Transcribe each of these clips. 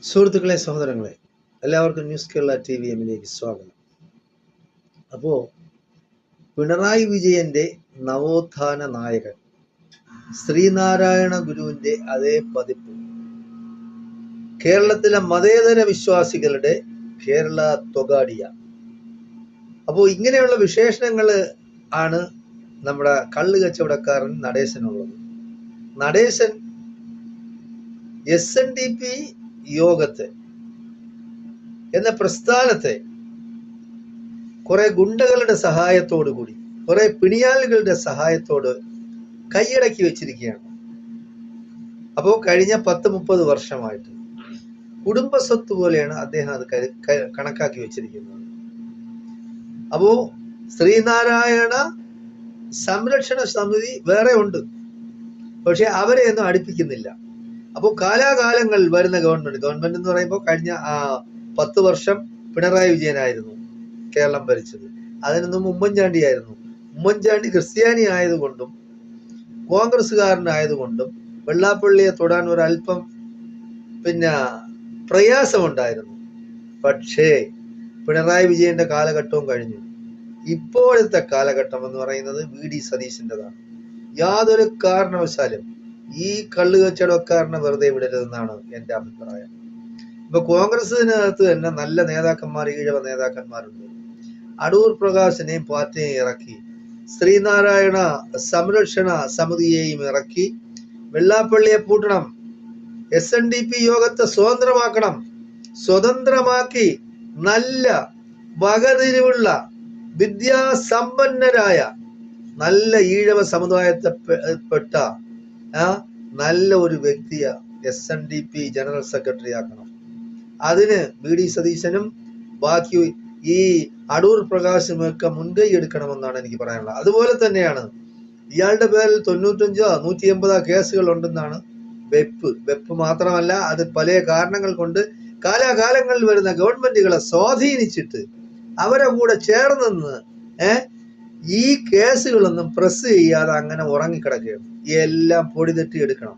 സുഹൃത്തുക്കളെ, സഹോദരങ്ങളെ, എല്ലാവർക്കും ന്യൂസ് കേരള TVMലേക്ക് സ്വാഗതം. അപ്പോൾ പിണറായി വിജയന്റെ നവോത്ഥാന നായകൻ ശ്രീനാരായണ ഗുരുവിന്റെ അതേ പതിപ്പ് കേരളത്തിലെ മതേതര വിശ്വാസികളുടെ കേരള തൊഗാഡിയ. അപ്പോൾ ഇങ്ങനെയുള്ള വിശേഷണങ്ങൾ ആണ് നമ്മുടെ കള്ള് കച്ചവടക്കാരൻ നടേശനുള്ളത്. നടേശൻ SNDP യോഗത്തെ എന്ന പ്രസ്ഥാനത്തെ കുറെ ഗുണ്ടകളുടെ സഹായത്തോടു കൂടി, കുറെ പിണിയാളുകളുടെ സഹായത്തോട് കൈയടക്കി വെച്ചിരിക്കുകയാണ്. അപ്പോൾ കഴിഞ്ഞ 10-30 വർഷമായിട്ട് കുടുംബസ്വത്ത് പോലെയാണ് അദ്ദേഹം അത് കണക്കാക്കി വെച്ചിരിക്കുന്നത്. അപ്പോ ശ്രീനാരായണ സംരക്ഷണ സമിതി വേറെ ഉണ്ട്, പക്ഷെ അവരെ ഒന്നും അടുപ്പിക്കുന്നില്ല. അപ്പോൾ കാലാകാലങ്ങൾ വരുന്ന ഗവൺമെന്റ് എന്ന് പറയുമ്പോൾ കഴിഞ്ഞ 10 വർഷം പിണറായി വിജയനായിരുന്നു കേരളം ഭരിച്ചത്. അതിനൊന്നും ഉമ്മൻചാണ്ടിയായിരുന്നു. ഉമ്മൻചാണ്ടി ക്രിസ്ത്യാനി ആയതുകൊണ്ടും കോൺഗ്രസ്സുകാരനായതുകൊണ്ടും വെള്ളാപ്പള്ളിയെ തൊടാൻ ഒരല്പം പ്രയാസമുണ്ടായിരുന്നു. പക്ഷേ പിണറായി വിജയന്റെ കാലഘട്ടവും കഴിഞ്ഞു. ഇപ്പോഴത്തെ കാലഘട്ടം എന്ന് പറയുന്നത് VD സതീശൻ്റെതാണ്. യാതൊരു കാരണവശാലും ഈ കള്ളു കച്ചവടക്കാരനെ വെറുതെ വിടരുതെന്നാണ് എൻ്റെ അഭിപ്രായം. ഇപ്പൊ കോൺഗ്രസിനകത്ത് തന്നെ നല്ല നേതാക്കന്മാർ, ഈഴവ നേതാക്കന്മാരുണ്ട്. അടൂർ പ്രകാശിനെയും പാർട്ടിയെയും ഇറക്കി, ശ്രീനാരായണ സംരക്ഷണ സമിതിയെയും ഇറക്കി, വെള്ളാപ്പള്ളിയെ പൂട്ടണം, SNDP യോഗത്തെ സ്വതന്ത്രമാക്കി നല്ല വകതിരിവുള്ള വിദ്യാസമ്പന്നരായ നല്ല ഈഴവ സമുദായത്തിൽപ്പെട്ട നല്ല ഒരു വ്യക്തിയെ SNDP ജനറൽ സെക്രട്ടറി ആക്കണം. അതിന് VD സതീശനും ബാക്കി ഈ അടൂർ പ്രകാശും ഒക്കെ മുൻകൈ എടുക്കണമെന്നാണ് എനിക്ക് പറയാനുള്ളത്. അതുപോലെ തന്നെയാണ് ഇയാളുടെ പേരിൽ 95-180 കേസുകൾ ഉണ്ടെന്നാണ് വെപ്പ് മാത്രമല്ല, അത് പല കാരണങ്ങൾ കൊണ്ട് കാലാകാലങ്ങളിൽ വരുന്ന ഗവൺമെന്റുകളെ സ്വാധീനിച്ചിട്ട് അവരെ കൂടെ ചേർന്ന് ഈ കേസുകളൊന്നും പ്രസ് ചെയ്യാതെ അങ്ങനെ ഉറങ്ങിക്കിടക്കുകയാണ്. എല്ലാം പൊടി തട്ടിയെടുക്കണം.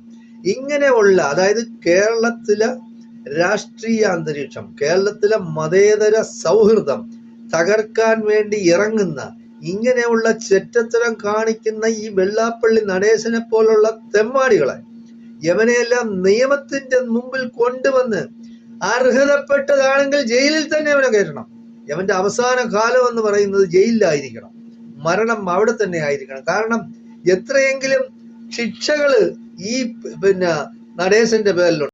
ഇങ്ങനെയുള്ള, അതായത് കേരളത്തിലെ രാഷ്ട്രീയ അന്തരീക്ഷം, കേരളത്തിലെ മതേതര സൗഹൃദം തകർക്കാൻ വേണ്ടി ഇറങ്ങുന്ന, ഇങ്ങനെയുള്ള ചെറ്റത്തരം കാണിക്കുന്ന ഈ വെള്ളാപ്പള്ളി നടേശനെ പോലുള്ള തെമ്മാടികളെ യവനെയെല്ലാം നിയമത്തിന്റെ മുമ്പിൽ കൊണ്ടുവന്ന് അർഹതപ്പെട്ടതാണെങ്കിൽ ജയിലിൽ തന്നെ അവനെ കയറ്റണം. യവന്റെ അവസാന കാലം എന്ന് പറയുന്നത് ജയിലിലായിരിക്കണം, മരണം അവിടെ തന്നെ ആയിരിക്കണം. കാരണം എത്രയെങ്കിലും ശിക്ഷകള് ഈ നടേശന്റെ പേരിലുണ്ട്.